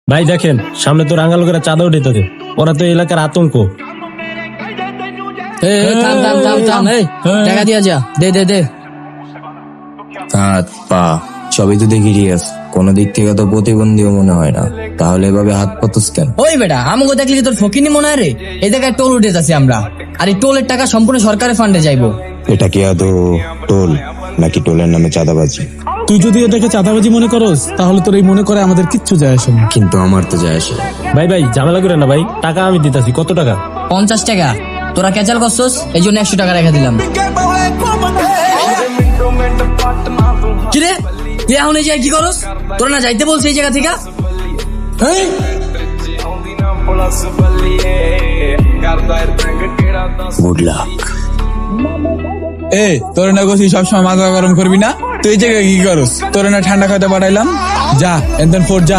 ভাই দেখেন সামনে তো রাঙ্গা লোকেরা চাঁদা উঠেছে, ওরা তো এলাকার আতঙ্ক। থাম থাম থাম থাম, টাকা দিয়া যা, দে দে দে। হাত পা সবই তো দেখি ঠিক আছে, কোনো দিক থেকে তো প্রতিবন্ধীও মনে হয় না, তাহলে এভাবে হাত পাতস কেন? ওই বেটা আমাকে দেখলি কি তোর ফকিনি মনে হয় রে? এই জায়গায় টোল উঠে যাচ্ছি আমরা, আর এই টোলের টাকা সম্পূর্ণ সরকারের ফান্ডে যাইবো। এটা কি আদৌ টোল নাকি টোলের নামে চাঁদাবাজি? তুই যদি এটাকে চাঁদাবাজি মনে করস তাহলে তোর এই মনে করে আমাদের কিচ্ছু যায় আসে না। কিন্তু আমার তো যায় আসে। ভাই ভাই ঝামেলা করে না ভাই, টাকা আমি দিতাছি। কত টাকা? 50 টাকা। তোরা ক্যাচাল করছস এই জন্য 100 টাকা রেখে দিলাম। কিরে তুই এখন এই জায়গায় কি করস? তোরা না যাইতে বলছে এই জায়গা থেকে? Good luck. এ তোর না গছি সবসময় মাথা গরম করবি না। তুই এই জায়গায় কি করস? তোর না ঠান্ডা খাইতে পাঠাইলাম, যা এনদেন ফোর যা।